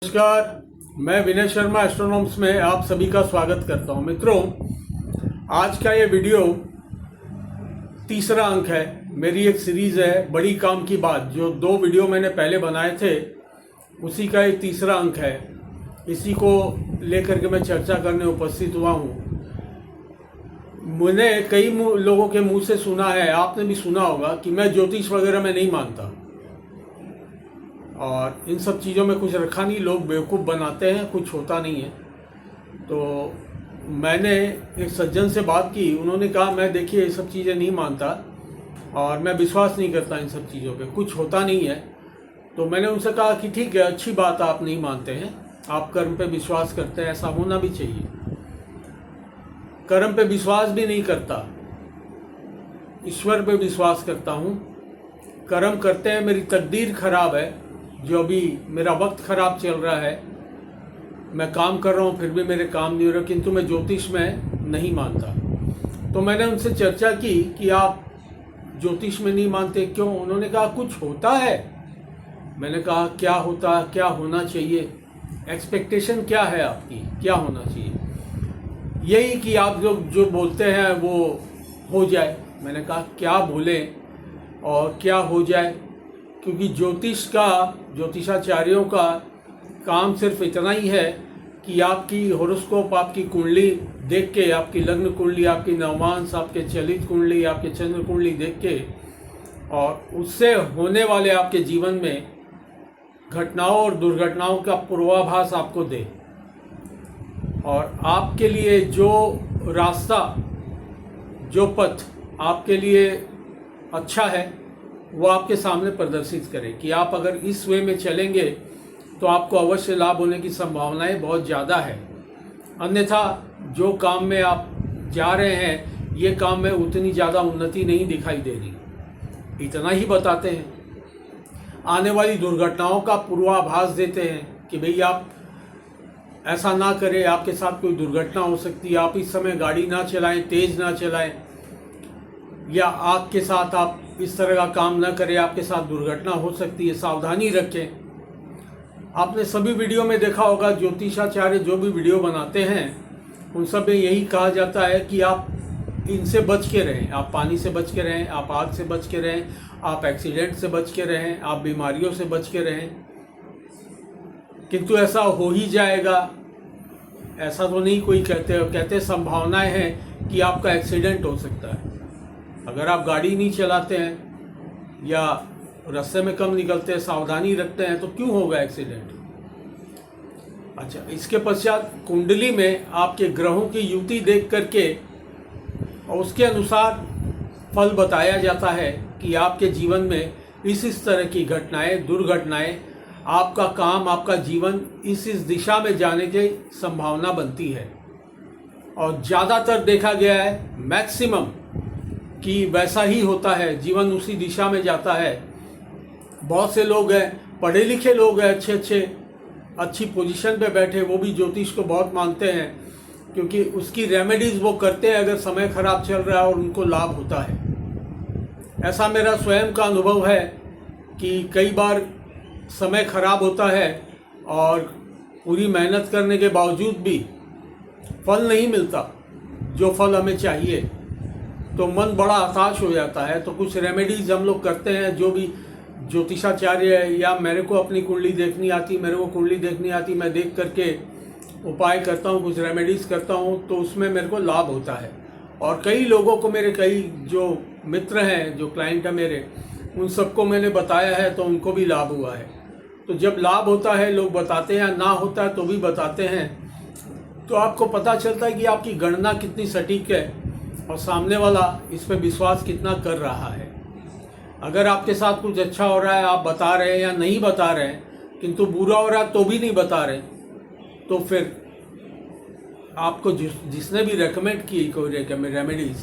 नमस्कार, मैं विनय शर्मा एस्ट्रोनॉम्स में आप सभी का स्वागत करता हूं। मित्रों, आज का ये वीडियो तीसरा अंक है। मेरी एक सीरीज़ है बड़ी काम की बात, जो 2 वीडियो मैंने पहले बनाए थे उसी का ये तीसरा अंक है। इसी को लेकर के मैं चर्चा करने उपस्थित हुआ हूं। मैंने कई लोगों के मुंह से सुना है, आपने भी सुना होगा, कि मैं ज्योतिष वगैरह में नहीं मानता और इन सब चीज़ों में कुछ रखा नहीं, लोग बेवकूफ़ बनाते हैं, कुछ होता नहीं है। तो मैंने एक सज्जन से बात की, उन्होंने कहा मैं देखिए ये सब चीज़ें नहीं मानता और मैं विश्वास नहीं करता इन सब चीज़ों पे, कुछ होता नहीं है। तो मैंने उनसे कहा कि ठीक है, अच्छी बात, आप नहीं मानते हैं, आप कर्म पे विश्वास करते हैं, ऐसा होना भी चाहिए। कर्म पे विश्वास भी नहीं करता, ईश्वर पे विश्वास करता हूँ। कर्म करते हैं, मेरी तकदीर खराब है, जो अभी मेरा वक्त खराब चल रहा है, मैं काम कर रहा हूँ फिर भी मेरे काम नहीं हो रहा, किंतु मैं ज्योतिष में नहीं मानता। तो मैंने उनसे चर्चा की कि आप ज्योतिष में नहीं मानते क्यों? उन्होंने कहा कुछ होता है। मैंने कहा क्या होता, क्या होना चाहिए, एक्सपेक्टेशन क्या है आपकी, क्या होना चाहिए? यही कि आप लोग जो बोलते हैं वो हो जाए। मैंने कहा क्या बोलें और क्या हो जाए, क्योंकि ज्योतिषाचार्यों का काम सिर्फ इतना ही है कि आपकी होरोस्कोप, आपकी कुंडली देख के, आपकी लग्न कुंडली, आपकी नवमांश, आपके चलित कुंडली, आपके चंद्र कुंडली देख के और उससे होने वाले आपके जीवन में घटनाओं और दुर्घटनाओं का पूर्वाभास आपको दे और आपके लिए जो रास्ता, जो पथ आपके लिए अच्छा है वो आपके सामने प्रदर्शित करें कि आप अगर इस वे में चलेंगे तो आपको अवश्य लाभ होने की संभावनाएं बहुत ज़्यादा है। अन्यथा जो काम में आप जा रहे हैं, ये काम में उतनी ज़्यादा उन्नति नहीं दिखाई दे रही। इतना ही बताते हैं, आने वाली दुर्घटनाओं का पूर्वाभास देते हैं कि भाई आप ऐसा ना करें, आपके साथ कोई दुर्घटना हो सकती है, आप इस समय गाड़ी ना चलाएं, तेज़ ना चलाएं, या आग के साथ आप इस तरह का काम ना करें, आपके साथ दुर्घटना हो सकती है, सावधानी रखें। आपने सभी वीडियो में देखा होगा, ज्योतिषाचार्य जो भी वीडियो बनाते हैं उन सब में यही कहा जाता है कि आप इनसे बच के रहें, आप पानी से बच के रहें, आप आग से बच के रहें, आप एक्सीडेंट से बच के रहें, आप बीमारियों से बच के रहें। किंतु ऐसा हो ही जाएगा ऐसा तो नहीं कोई कहते संभावनाएं हैं कि आपका एक्सीडेंट हो सकता है। अगर आप गाड़ी नहीं चलाते हैं या रास्ते में कम निकलते हैं, सावधानी रखते हैं, तो क्यों होगा एक्सीडेंट? अच्छा, इसके पश्चात कुंडली में आपके ग्रहों की युति देख करके और उसके अनुसार फल बताया जाता है कि आपके जीवन में इस तरह की घटनाएं, दुर्घटनाएं, आपका काम, आपका जीवन इस दिशा में जाने की संभावना बनती है। और ज़्यादातर देखा गया है, मैक्सिमम, कि वैसा ही होता है, जीवन उसी दिशा में जाता है। बहुत से लोग हैं, पढ़े लिखे लोग हैं, अच्छी पोजीशन पे बैठे, वो भी ज्योतिष को बहुत मानते हैं क्योंकि उसकी रेमेडीज वो करते हैं अगर समय खराब चल रहा है और उनको लाभ होता है। ऐसा मेरा स्वयं का अनुभव है कि कई बार समय खराब होता है और पूरी मेहनत करने के बावजूद भी फल नहीं मिलता जो फल हमें चाहिए, तो मन बड़ा हताश हो जाता है। तो कुछ रेमेडीज हम लोग करते हैं, जो भी ज्योतिषाचार्य है, या मेरे को अपनी कुंडली देखनी आती, मेरे को कुंडली देखनी आती, मैं देख करके उपाय करता हूँ, कुछ रेमेडीज करता हूँ, तो उसमें मेरे को लाभ होता है। और कई लोगों को, मेरे कई जो मित्र हैं, जो क्लाइंट है मेरे, उन सबको मैंने बताया है तो उनको भी लाभ हुआ है। तो जब लाभ होता है लोग बताते हैं, ना होता है तो भी बताते हैं, तो आपको पता चलता है कि आपकी गणना कितनी सटीक है और सामने वाला इस पर विश्वास कितना कर रहा है। अगर आपके साथ कुछ अच्छा हो रहा है, आप बता रहे हैं या नहीं बता रहे हैं, किंतु बुरा हो रहा है तो भी नहीं बता रहे, तो फिर आपको जिसने भी रेकमेंड की कोई रेमेडीज,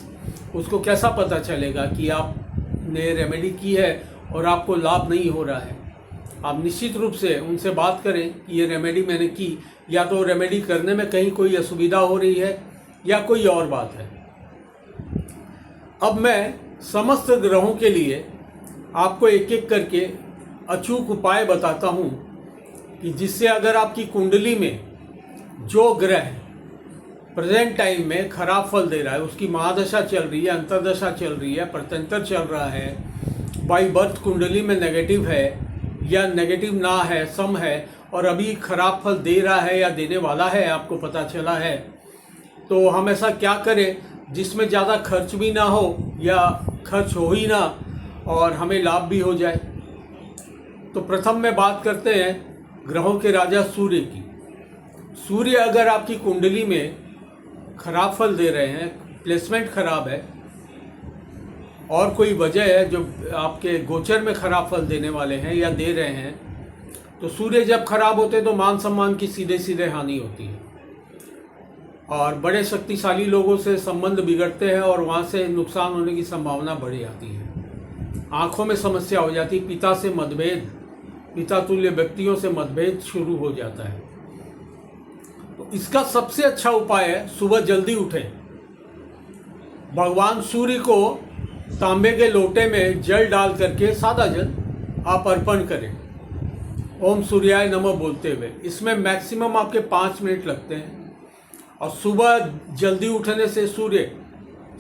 उसको कैसा पता चलेगा कि आपने रेमेडी की है और आपको लाभ नहीं हो रहा है? आप निश्चित रूप से उनसे बात करें कि ये रेमेडी मैंने की, या तो रेमेडी करने में कहीं कोई असुविधा हो रही है या कोई और बात है। अब मैं समस्त ग्रहों के लिए आपको एक एक करके अचूक उपाय बताता हूँ कि जिससे अगर आपकी कुंडली में जो ग्रह प्रेजेंट टाइम में खराब फल दे रहा है, उसकी महादशा चल रही है, अंतरदशा चल रही है, प्रत्यंतर चल रहा है, बाई बर्थ कुंडली में नेगेटिव है या नेगेटिव ना है, सम है, और अभी खराब फल दे रहा है या देने वाला है, आपको पता चला है, तो हम ऐसा क्या करें जिसमें ज़्यादा खर्च भी ना हो या खर्च हो ही ना और हमें लाभ भी हो जाए। तो प्रथम में बात करते हैं ग्रहों के राजा सूर्य की। सूर्य अगर आपकी कुंडली में खराब फल दे रहे हैं, प्लेसमेंट खराब है और कोई वजह है जो आपके गोचर में खराब फल देने वाले हैं या दे रहे हैं, तो सूर्य जब खराब होते हैं तो मान सम्मान की सीधे सीधे हानि होती है और बड़े शक्तिशाली लोगों से संबंध बिगड़ते हैं और वहाँ से नुकसान होने की संभावना बढ़ जाती है। आंखों में समस्या हो जाती है, पिता से मतभेद, पिता तुल्य व्यक्तियों से मतभेद शुरू हो जाता है। तो इसका सबसे अच्छा उपाय है सुबह जल्दी उठें, भगवान सूर्य को तांबे के लोटे में जल डाल करके, सादा जल आप अर्पण करें ओम सूर्याय नमः बोलते हुए। इसमें मैक्सिमम आपके 5 मिनट लगते हैं और सुबह जल्दी उठने से सूर्य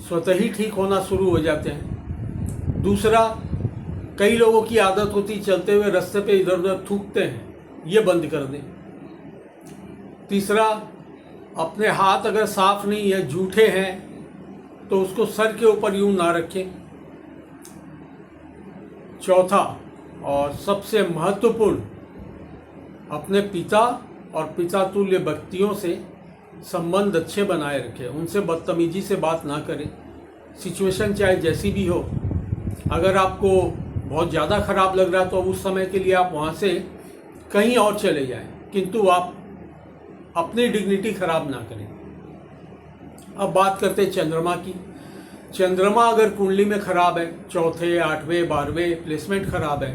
स्वतः ही ठीक होना शुरू हो जाते हैं। दूसरा, कई लोगों की आदत होती चलते हुए रास्ते पे इधर उधर थूकते हैं, ये बंद कर दें। तीसरा, अपने हाथ अगर साफ नहीं है, जूठे हैं, तो उसको सर के ऊपर यूं ना रखें। चौथा और सबसे महत्वपूर्ण, अपने पिता और पिता तुल्य व्यक्तियों से संबंध अच्छे बनाए रखें, उनसे बदतमीजी से बात ना करें। सिचुएशन चाहे जैसी भी हो, अगर आपको बहुत ज़्यादा खराब लग रहा है तो उस समय के लिए आप वहाँ से कहीं और चले जाएं, किंतु आप अपनी डिग्निटी खराब ना करें। अब बात करते हैं चंद्रमा की। चंद्रमा अगर कुंडली में खराब है, चौथे, 8वें, 12वें प्लेसमेंट खराब है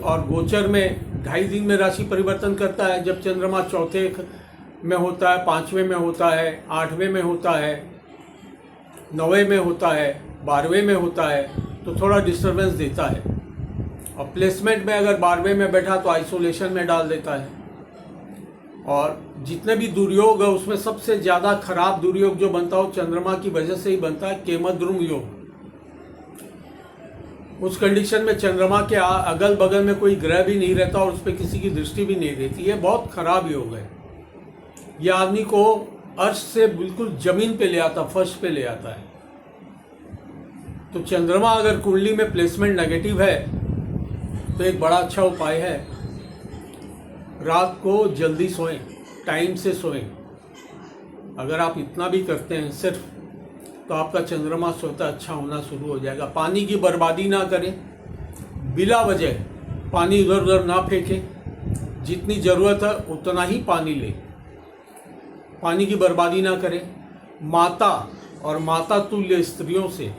और गोचर में 2.5 दिन में राशि परिवर्तन करता है। जब चंद्रमा चौथे में होता है, 5वें में होता है, 8वें में होता है, 9वें में होता है, 12वें में होता है, तो थोड़ा डिस्टर्बेंस देता है। और प्लेसमेंट में अगर 12वें में बैठा तो आइसोलेशन में डाल देता है। और जितने भी दुर्योग है उसमें सबसे ज़्यादा खराब दुर्योग जो बनता हो चंद्रमा की वजह से ही बनता है, केमद्रुम योग। उस कंडीशन में चंद्रमा के अगल बगल में कोई ग्रह भी नहीं रहता और उस पर किसी की दृष्टि भी नहीं रहती, ये बहुत खराब योग है। यह आदमी को अर्श से बिल्कुल जमीन पे ले आता, फर्श पे ले आता है। तो चंद्रमा अगर कुंडली में प्लेसमेंट नेगेटिव है तो एक बड़ा अच्छा उपाय है, रात को जल्दी सोएं, टाइम से सोएं। अगर आप इतना भी करते हैं सिर्फ, तो आपका चंद्रमा स्वतः अच्छा होना शुरू हो जाएगा। पानी की बर्बादी ना करें, बिला वजह पानी इधर उधर ना फेंकें, जितनी ज़रूरत है उतना ही पानी लें, पानी की बर्बादी ना करें। माता और माता तुल्य स्त्रियों से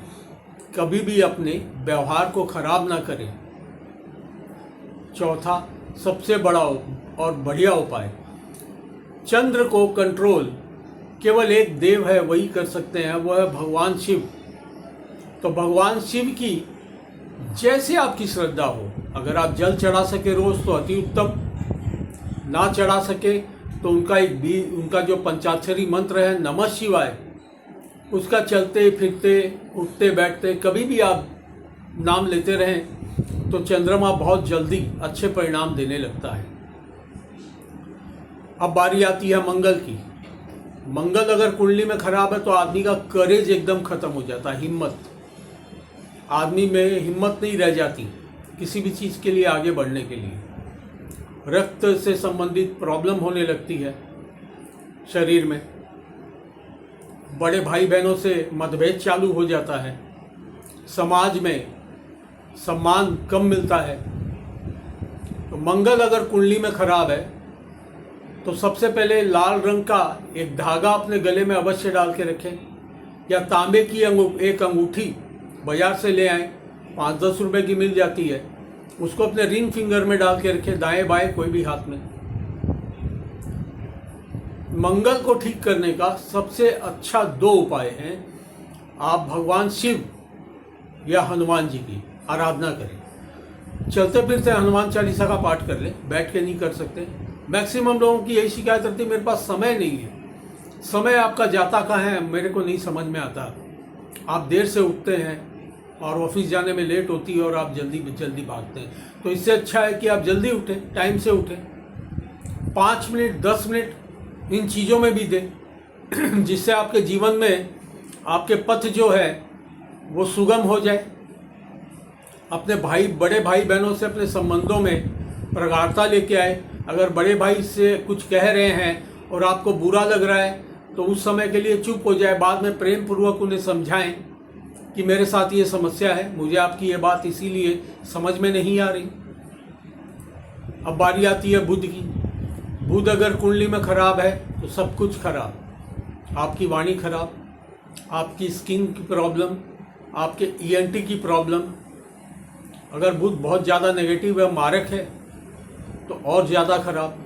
कभी भी अपने व्यवहार को खराब ना करें। चौथा सबसे बड़ा और बढ़िया उपाय, चंद्र को कंट्रोल केवल एक देव है, वही कर सकते हैं, वो है भगवान शिव। तो भगवान शिव की जैसे आपकी श्रद्धा हो, अगर आप जल चढ़ा सके रोज तो अति उत्तम, ना चढ़ा सके तो उनका जो पंचाक्षरी मंत्र है नमः शिवाय, उसका चलते फिरते उठते बैठते कभी भी आप नाम लेते रहें तो चंद्रमा बहुत जल्दी अच्छे परिणाम देने लगता है। अब बारी आती है मंगल की। मंगल अगर कुंडली में खराब है तो आदमी का करेज एकदम खत्म हो जाता है, हिम्मत, आदमी में हिम्मत नहीं रह जाती किसी भी चीज़ के लिए आगे बढ़ने के लिए। रक्त से संबंधित प्रॉब्लम होने लगती है शरीर में, बड़े भाई बहनों से मतभेद चालू हो जाता है, समाज में सम्मान कम मिलता है। तो मंगल अगर कुंडली में खराब है तो सबसे पहले लाल रंग का एक धागा अपने गले में अवश्य डाल के रखें, या तांबे की एक अंगूठी बाजार से ले आएं, 5-10 रुपए की मिल जाती है, उसको अपने रिंग फिंगर में डाल के रखें, दाएं बाएं कोई भी हाथ में। मंगल को ठीक करने का सबसे अच्छा 2 उपाय हैं, आप भगवान शिव या हनुमान जी की आराधना करें। चलते फिरते हनुमान चालीसा का पाठ कर ले, बैठ के नहीं कर सकते। मैक्सिमम लोगों की यही शिकायत रहती है, मेरे पास समय नहीं है। समय आपका जाता कहाँ है मेरे को नहीं समझ में आता। आप देर से उठते हैं और ऑफिस जाने में लेट होती है और आप जल्दी जल्दी भागते हैं। तो इससे अच्छा है कि आप जल्दी उठें, टाइम से उठें, 5 मिनट 10 मिनट इन चीज़ों में भी दें जिससे आपके जीवन में आपके पथ जो है वो सुगम हो जाए। अपने भाई, बड़े भाई बहनों से अपने संबंधों में प्रगाढ़ता लेके आए। अगर बड़े भाई से कुछ कह रहे हैं और आपको बुरा लग रहा है तो उस समय के लिए चुप हो जाए, बाद में प्रेम पूर्वक उन्हें समझाएं कि मेरे साथ ये समस्या है, मुझे आपकी ये बात इसीलिए समझ में नहीं आ रही। अब बारी आती है बुध की। बुध अगर कुंडली में खराब है तो सब कुछ खराब। आपकी वाणी खराब, आपकी स्किन की प्रॉब्लम, आपके ईएनटी की प्रॉब्लम। अगर बुध बहुत ज़्यादा नेगेटिव है, मारक है, तो और ज़्यादा खराब।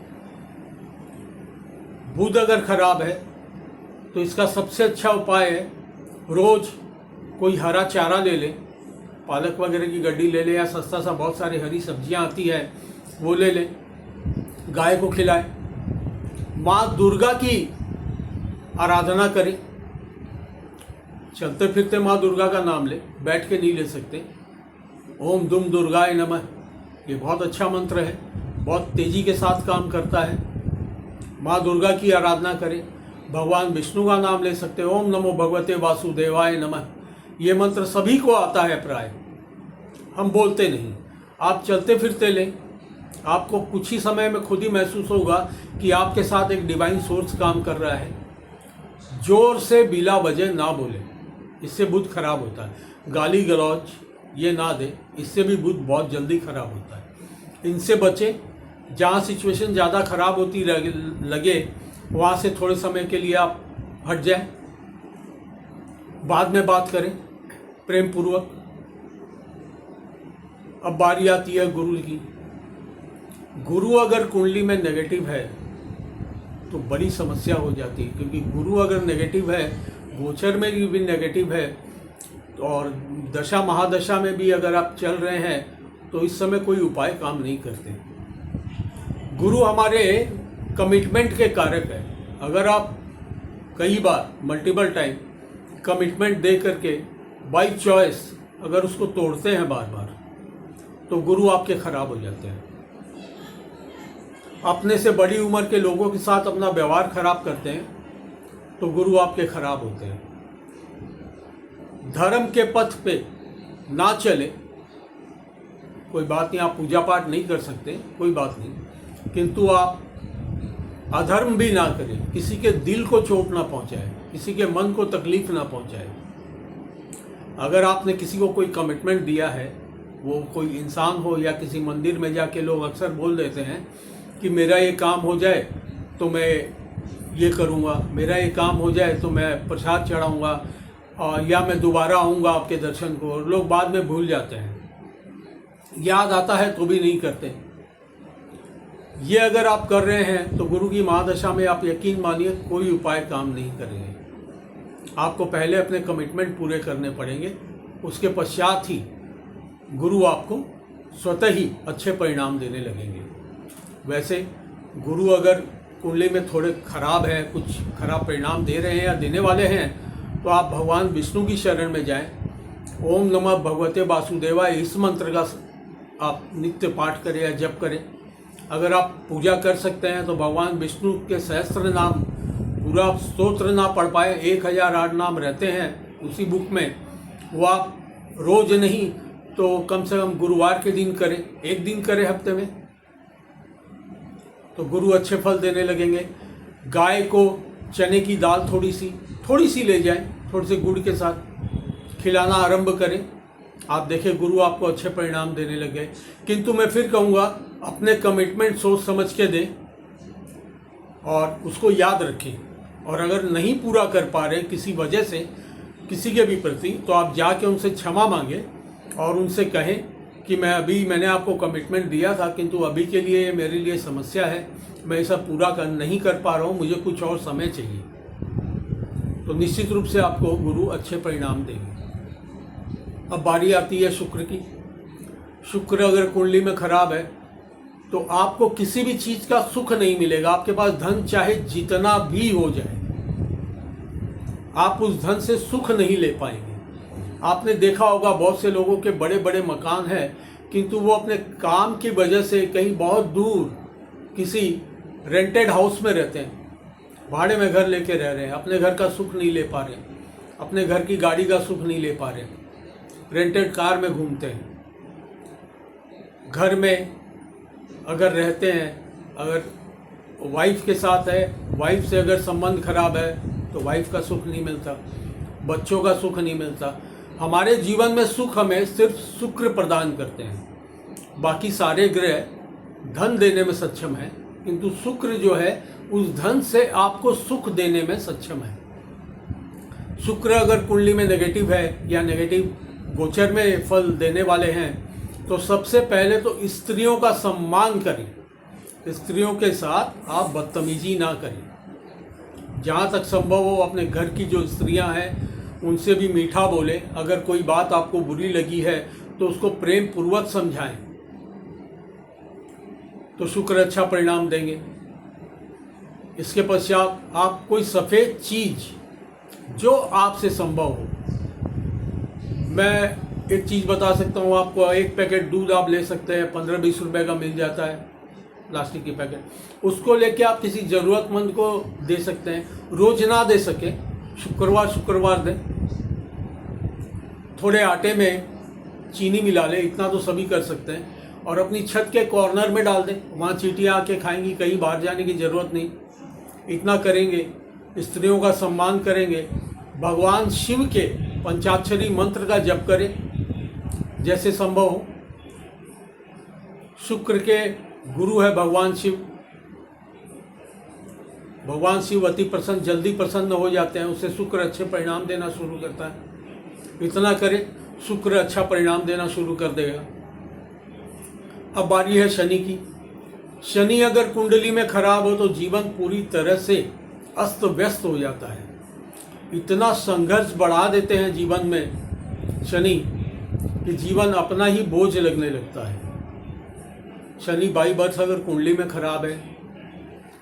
बुध अगर खराब है तो इसका सबसे अच्छा उपाय है रोज़ कोई हरा चारा ले ले, पालक वगैरह की गड्डी ले ले, या सस्ता सा बहुत सारी हरी सब्जियां आती है वो ले ले, गाय को खिलाए। माँ दुर्गा की आराधना करें। चलते फिरते माँ दुर्गा का नाम ले, बैठ के नहीं ले सकते। ओम दुम दुर्गाय नमः, ये बहुत अच्छा मंत्र है, बहुत तेज़ी के साथ काम करता है। माँ दुर्गा की आराधना करें। भगवान विष्णु का नाम ले सकते हैं, ओम नमो भगवते वासुदेवाय नमः। ये मंत्र सभी को आता है प्राय, हम बोलते नहीं। आप चलते फिरते लें, आपको कुछ ही समय में खुद ही महसूस होगा कि आपके साथ एक डिवाइन सोर्स काम कर रहा है। जोर से बिला वजह ना बोले, इससे बुध खराब होता है। गाली गलौज ये ना दे, इससे भी बुध बहुत जल्दी खराब होता है। इनसे बचे। जहाँ सिचुएशन ज़्यादा खराब होती लगे वहाँ से थोड़े समय के लिए आप हट जाएं, बाद में बात करें प्रेम पूर्वक। अब बारी आती है गुरु की। गुरु अगर कुंडली में नेगेटिव है तो बड़ी समस्या हो जाती है, क्योंकि गुरु अगर नेगेटिव है, गोचर में भी नेगेटिव है, और दशा महादशा में भी अगर आप चल रहे हैं तो इस समय कोई उपाय काम नहीं करते। गुरु हमारे कमिटमेंट के कारक है। अगर आप कई बार मल्टीपल टाइम कमिटमेंट दे करके बाय चॉइस अगर उसको तोड़ते हैं बार बार, तो गुरु आपके खराब हो जाते हैं। अपने से बड़ी उम्र के लोगों के साथ अपना व्यवहार खराब करते हैं तो गुरु आपके खराब होते हैं। धर्म के पथ पे ना चले, कोई बात नहीं, आप पूजा पाठ नहीं कर सकते, कोई बात नहीं, किंतु आप अधर्म भी ना करें, किसी के दिल को चोट ना पहुंचाए, किसी के मन को तकलीफ ना पहुंचाए। अगर आपने किसी को कोई कमिटमेंट दिया है, वो कोई इंसान हो या किसी मंदिर में जाके लोग अक्सर बोल देते हैं कि मेरा ये काम हो जाए तो मैं ये करूँगा, मेरा ये काम हो जाए तो मैं प्रसाद चढ़ाऊँगा, और या मैं दोबारा आऊँगा आपके दर्शन को। लोग बाद में भूल जाते हैं, याद आता है तो भी नहीं करते। ये अगर आप कर रहे हैं तो गुरु की महादशा में आप यकीन मानिए कोई उपाय काम नहीं करेंगे। आपको पहले अपने कमिटमेंट पूरे करने पड़ेंगे, उसके पश्चात ही गुरु आपको स्वतः ही अच्छे परिणाम देने लगेंगे। वैसे गुरु अगर कुंडली में थोड़े खराब है, कुछ खराब परिणाम दे रहे हैं या देने वाले हैं, तो आप भगवान विष्णु की शरण में जाएं। ओम नमः भगवते वासुदेवाय, इस मंत्र का आप नित्य पाठ करें या जप करें। अगर आप पूजा कर सकते हैं तो भगवान विष्णु के सहस्त्र नाम, पूरा स्तोत्र ना पढ़ पाए, 1008 नाम रहते हैं उसी बुक में, वो आप रोज नहीं तो कम से कम गुरुवार के दिन करें, एक दिन करें हफ्ते में, तो गुरु अच्छे फल देने लगेंगे। गाय को चने की दाल थोड़ी सी ले जाएं, थोड़े से गुड़ के साथ खिलाना आरंभ करें, आप देखें गुरु आपको अच्छे परिणाम देने लगे। किंतु मैं फिर कहूँगा, अपने कमिटमेंट सोच समझ के दें और उसको याद रखें। और अगर नहीं पूरा कर पा रहे किसी वजह से किसी के भी प्रति, तो आप जाके उनसे क्षमा मांगे और उनसे कहें कि मैंने आपको कमिटमेंट दिया था, किंतु अभी के लिए मेरे लिए समस्या है, मैं इसे पूरा नहीं कर पा रहा हूँ, मुझे कुछ और समय चाहिए। तो निश्चित रूप से आपको गुरु अच्छे परिणाम देंगे। अब बारी आती है शुक्र की। शुक्र अगर कुंडली में खराब है तो आपको किसी भी चीज का सुख नहीं मिलेगा। आपके पास धन चाहे जितना भी हो जाए, आप उस धन से सुख नहीं ले पाएंगे। आपने देखा होगा बहुत से लोगों के बड़े बड़े मकान हैं, किंतु वो अपने काम की वजह से कहीं बहुत दूर किसी रेंटेड हाउस में रहते हैं, भाड़े में घर लेके रह रहे हैं, अपने घर का सुख नहीं ले पा रहे, अपने घर की गाड़ी का सुख नहीं ले पा रहे, रेंटेड कार में घूमते हैं। घर में अगर रहते हैं, अगर वाइफ के साथ है, वाइफ से अगर संबंध खराब है तो वाइफ का सुख नहीं मिलता, बच्चों का सुख नहीं मिलता। हमारे जीवन में सुख हमें सिर्फ शुक्र प्रदान करते हैं। बाकी सारे ग्रह धन देने में सक्षम है, किंतु शुक्र जो है उस धन से आपको सुख देने में सक्षम है। शुक्र अगर कुंडली में नेगेटिव है या नेगेटिव गोचर में फल देने वाले हैं तो सबसे पहले तो स्त्रियों का सम्मान करें, स्त्रियों के साथ आप बदतमीजी ना करें। जहाँ तक संभव हो अपने घर की जो स्त्रियाँ हैं उनसे भी मीठा बोले। अगर कोई बात आपको बुरी लगी है तो उसको प्रेम पूर्वक समझाएं, तो शुक्र अच्छा परिणाम देंगे। इसके पश्चात आप कोई सफ़ेद चीज जो आपसे संभव हो, मैं एक चीज़ बता सकता हूँ आपको, एक पैकेट दूध आप ले सकते हैं, 15-20 रुपए का मिल जाता है, प्लास्टिक की पैकेट। उसको लेके आप किसी ज़रूरतमंद को दे सकते हैं। रोज ना दे सके, शुक्रवार दें। थोड़े आटे में चीनी मिला ले, इतना तो सभी कर सकते हैं, और अपनी छत के कॉर्नर में डाल दें, वहाँ चींटियाँ आके खाएंगी, कहीं बाहर जाने की ज़रूरत नहीं। इतना करेंगे, स्त्रियों का सम्मान करेंगे, भगवान शिव के पंचाक्षरी मंत्र का जप करें जैसे संभव हो। शुक्र के गुरु है भगवान शिव। भगवान शिव अति प्रसन्न, जल्दी प्रसन्न हो जाते हैं, उससे शुक्र अच्छे परिणाम देना शुरू करता है। इतना करें, शुक्र अच्छा परिणाम देना शुरू कर देगा। अब बारी है शनि की। शनि अगर कुंडली में खराब हो तो जीवन पूरी तरह से अस्त व्यस्त हो जाता है। इतना संघर्ष बढ़ा देते हैं जीवन में शनि कि जीवन अपना ही बोझ लगने लगता है। शनि बाई बर्थ अगर कुंडली में खराब है,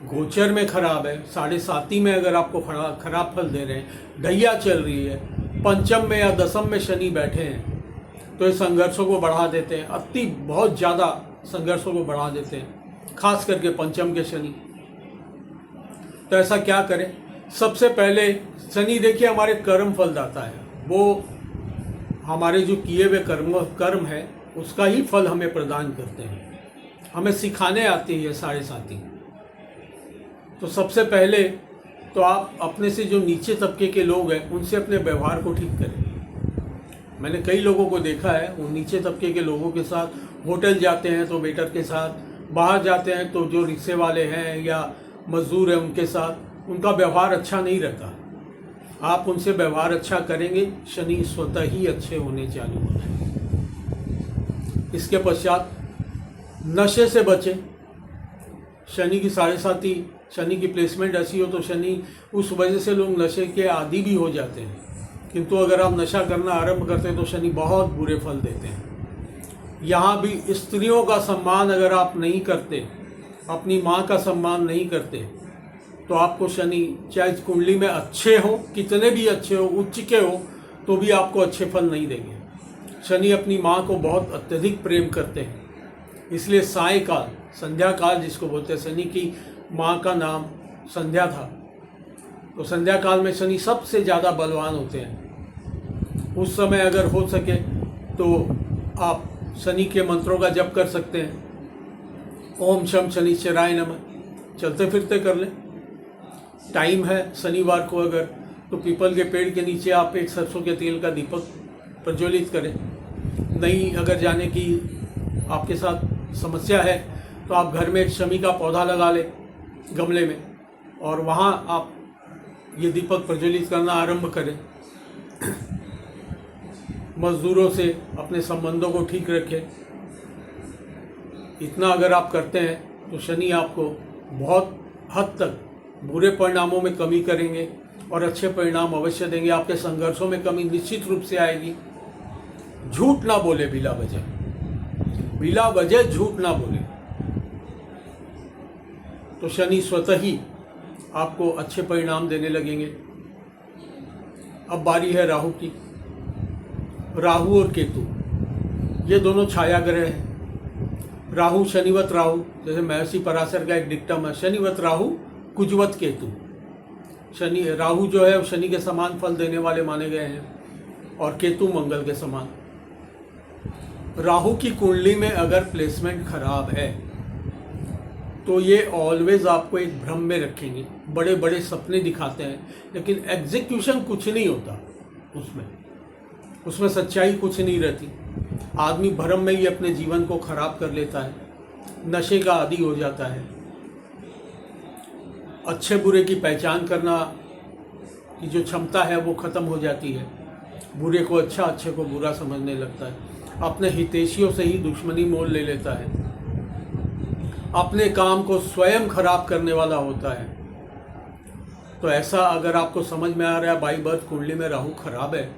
गोचर में खराब है, 7.5 में अगर आपको खराब फल दे रहे हैं, ढैया चल रही है, पंचम में या दसम में शनि बैठे हैं, तो ये संघर्षों को बढ़ा देते हैं, अति बहुत ज़्यादा संघर्षों को बढ़ा देते हैं, खास करके पंचम के शनि। तो ऐसा क्या करें? सबसे पहले शनि देखिए हमारे कर्म फलदाता है, वो हमारे जो किए हुए कर्म है उसका ही फल हमें प्रदान करते हैं, हमें सिखाने आती है 7.5। तो सबसे पहले तो आप अपने से जो नीचे तबके के लोग हैं उनसे अपने व्यवहार को ठीक करें। मैंने कई लोगों को देखा है, वो नीचे तबके के लोगों के साथ होटल जाते हैं तो वेटर के साथ, बाहर जाते हैं तो जो रिक्शे वाले हैं या मजदूर हैं उनके साथ उनका व्यवहार अच्छा नहीं रहता। आप उनसे व्यवहार अच्छा करेंगे, शनि स्वतः ही अच्छे होने चालू हो जाएंगे। इसके पश्चात नशे से बचें। शनि की 7.5, शनि की प्लेसमेंट ऐसी हो तो शनि उस वजह से लोग नशे के आदी भी हो जाते हैं, किंतु अगर आप नशा करना आरंभ करते हैं तो शनि बहुत बुरे फल देते हैं। यहाँ भी स्त्रियों का सम्मान अगर आप नहीं करते, अपनी माँ का सम्मान नहीं करते, तो आपको शनि चाहे कुंडली में अच्छे हो, कितने भी अच्छे हो, उच्च के हो, तो भी आपको अच्छे फल नहीं देंगे। शनि अपनी माँ को बहुत अत्यधिक प्रेम करते हैं, इसलिए सायकाल, संध्या काल जिसको बोलते हैं, शनि की माँ का नाम संध्या था, तो संध्या काल में शनि सबसे ज़्यादा बलवान होते हैं। उस समय अगर हो सके तो आप शनि के मंत्रों का जप कर सकते हैं। ओम शम शनिश्चराय नमः चलते फिरते कर लें। टाइम है शनिवार को अगर, तो पीपल के पेड़ के नीचे आप एक सरसों के तेल का दीपक प्रज्वलित करें। नहीं अगर जाने की आपके साथ समस्या है तो आप घर में एक शमी का पौधा लगा लें गमले में, और वहाँ आप ये दीपक प्रज्वलित करना आरंभ करें। मजदूरों से अपने संबंधों को ठीक रखें। इतना अगर आप करते हैं तो शनि आपको बहुत हद तक बुरे परिणामों में कमी करेंगे और अच्छे परिणाम अवश्य देंगे। आपके संघर्षों में कमी निश्चित रूप से आएगी। झूठ ना बोले बिला वजह, बिला वजह झूठ ना बोले, तो शनि स्वतः ही आपको अच्छे परिणाम देने लगेंगे। अब बारी है राहु की। राहु और केतु ये दोनों छाया ग्रह हैं। राहु शनिवत राहु, जैसे महर्षि पराशर का एक डिक्टम है, शनिवत राहु कुजवत केतु। शनि राहु जो है शनि के समान फल देने वाले माने गए हैं और केतु मंगल के समान। राहु की कुंडली में अगर प्लेसमेंट खराब है तो ये ऑलवेज आपको एक भ्रम में रखेंगे, बड़े बड़े सपने दिखाते हैं, लेकिन एग्जीक्यूशन कुछ नहीं होता उसमें सच्चाई कुछ नहीं रहती। आदमी भ्रम में ही अपने जीवन को खराब कर लेता है, नशे का आदी हो जाता है, अच्छे बुरे की पहचान करना की जो क्षमता है वो खत्म हो जाती है, बुरे को अच्छा, अच्छे को बुरा समझने लगता है, अपने हितैषियों से ही दुश्मनी मोल ले लेता है, अपने काम को स्वयं खराब करने वाला होता है। तो ऐसा अगर आपको समझ में आ रहा है बाई बर्थ कुंडली में राहु खराब है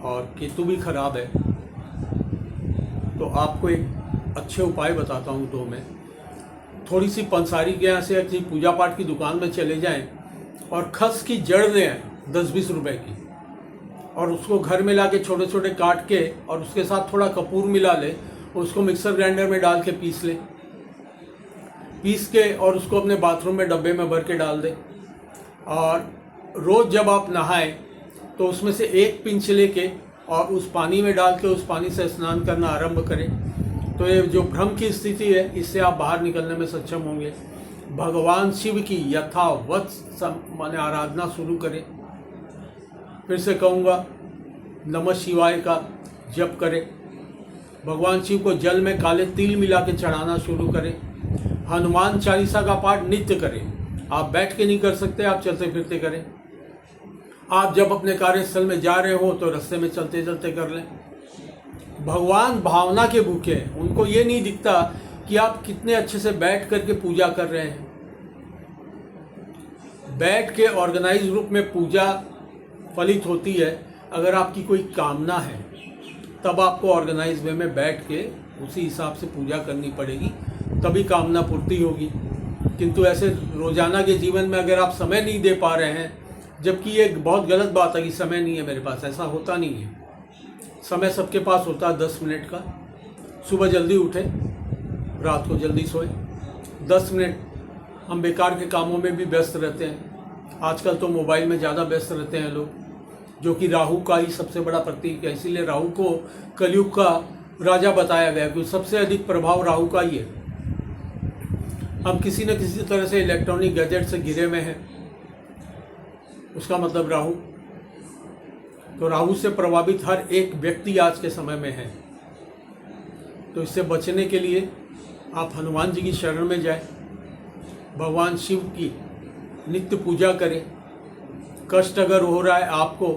और केतु भी खराब है, तो आपको एक अच्छे उपाय बताता हूँ। तो मैं थोड़ी सी पंसारी के यहाँ से किसी पूजा पाठ की दुकान में चले जाएं और खस की जड़ ले आएँ 10-20 रुपए की, और उसको घर में लाके छोटे छोटे काट के और उसके साथ थोड़ा कपूर मिला ले, उसको मिक्सर ग्राइंडर में डाल के पीस के और उसको अपने बाथरूम में डब्बे में भर के डाल दे, और रोज़ जब आप नहाएं तो उसमें से एक पिंच लेके और उस पानी में डाल के उस पानी से स्नान करना आरंभ करें। तो ये जो भ्रम की स्थिति है इससे आप बाहर निकलने में सक्षम होंगे। भगवान शिव की यथावत माने आराधना शुरू करें। फिर से कहूँगा, नमः शिवाय का जप करें। भगवान शिव को जल में काले तिल मिला के चढ़ाना शुरू करें। हनुमान चालीसा का पाठ नित्य करें। आप बैठ के नहीं कर सकते, आप चलते फिरते करें। आप जब अपने कार्यस्थल में जा रहे हो तो रास्ते में चलते चलते कर लें। भगवान भावना के भूखे हैं, उनको ये नहीं दिखता कि आप कितने अच्छे से बैठ करके पूजा कर रहे हैं। बैठ के ऑर्गेनाइज रूप में पूजा फलित होती है अगर आपकी कोई कामना है, तब आपको ऑर्गेनाइज वे में बैठ के उसी हिसाब से पूजा करनी पड़ेगी, तभी कामना पूर्ति होगी। किंतु ऐसे रोजाना के जीवन में अगर आप समय नहीं दे पा रहे हैं, जबकि ये बहुत गलत बात है कि समय नहीं है मेरे पास, ऐसा होता नहीं है। समय सबके पास होता है 10 मिनट का। सुबह जल्दी उठे, रात को जल्दी सोए। 10 मिनट हम बेकार के कामों में भी व्यस्त रहते हैं। आजकल तो मोबाइल में ज़्यादा व्यस्त रहते हैं लोग, जो कि राहु का ही सबसे बड़ा प्रतीक है। इसीलिए राहु को कलयुग का राजा बताया गया, क्योंकि सबसे अधिक प्रभाव राहु का ही है। हम किसी न किसी तरह से इलेक्ट्रॉनिक गैजेट से घिरे में हैं, उसका मतलब राहु। तो राहु से प्रभावित हर एक व्यक्ति आज के समय में है। तो इससे बचने के लिए आप हनुमान जी की शरण में जाएं, भगवान शिव की नित्य पूजा करें। कष्ट अगर हो रहा है आपको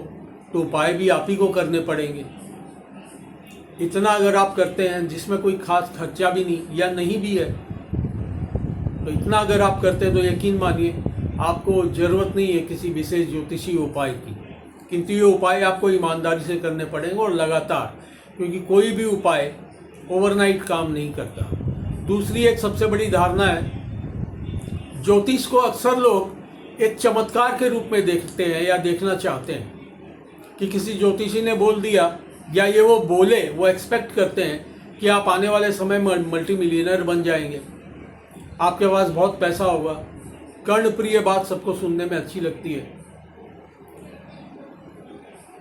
तो उपाय भी आप ही को करने पड़ेंगे। इतना अगर आप करते हैं जिसमें कोई खास खर्चा भी नहीं या नहीं भी है, तो इतना अगर आप करते हैं तो यकीन मानिए आपको ज़रूरत नहीं है किसी विशेष ज्योतिषी उपाय की। किंतु ये उपाय आपको ईमानदारी से करने पड़ेंगे और लगातार, क्योंकि कोई भी उपाय ओवरनाइट काम नहीं करता। दूसरी एक सबसे बड़ी धारणा है, ज्योतिष को अक्सर लोग एक चमत्कार के रूप में देखते हैं या देखना चाहते हैं कि किसी ज्योतिषी ने बोल दिया या ये वो बोले, वो एक्सपेक्ट करते हैं कि आप आने वाले समय में मल्टी मिलियनर बन जाएंगे, आपके पास बहुत पैसा होगा। कर्णप्रिय बात सबको सुनने में अच्छी लगती है।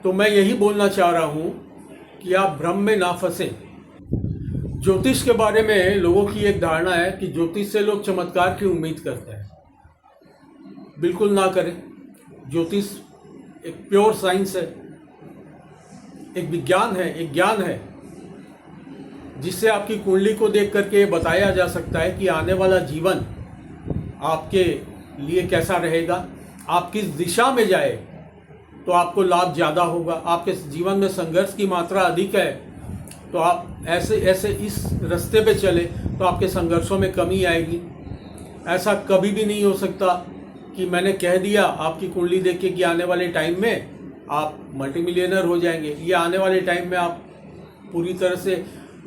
तो मैं यही बोलना चाह रहा हूं कि आप भ्रम में ना फंसें। ज्योतिष के बारे में लोगों की एक धारणा है कि ज्योतिष से लोग चमत्कार की उम्मीद करते हैं। बिल्कुल ना करें। ज्योतिष एक प्योर साइंस है, एक विज्ञान है, एक ज्ञान है, जिससे आपकी कुंडली को देख करके बताया जा सकता है कि आने वाला जीवन आपके लिए कैसा रहेगा। आप किस दिशा में जाए तो आपको लाभ ज़्यादा होगा। आपके जीवन में संघर्ष की मात्रा अधिक है तो आप ऐसे ऐसे इस रास्ते पे चले तो आपके संघर्षों में कमी आएगी। ऐसा कभी भी नहीं हो सकता कि मैंने कह दिया आपकी कुंडली देख के कि आने वाले टाइम में आप मल्टीमिलियनर हो जाएंगे। ये आने वाले टाइम में आप पूरी तरह से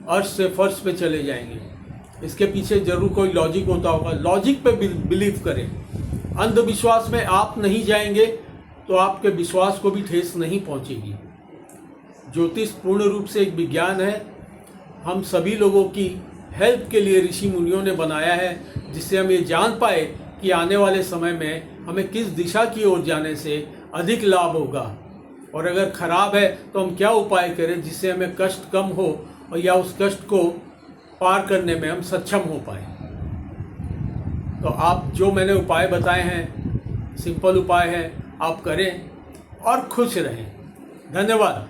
अर्श से फर्श पे चले जाएंगे। इसके पीछे जरूर कोई लॉजिक होता होगा। लॉजिक पे बिलीव करें। अंधविश्वास में आप नहीं जाएंगे तो आपके विश्वास को भी ठेस नहीं पहुंचेगी। ज्योतिष पूर्ण रूप से एक विज्ञान है। हम सभी लोगों की हेल्प के लिए ऋषि मुनियों ने बनाया है, जिससे हम ये जान पाए कि आने वाले समय में हमें किस दिशा की ओर जाने से अधिक लाभ होगा, और अगर खराब है तो हम क्या उपाय करें जिससे हमें कष्ट कम हो और या उस कष्ट को पार करने में हम सक्षम हो पाए। तो आप जो मैंने उपाय बताए हैं, सिंपल उपाय है, आप करें और खुश रहें। धन्यवाद।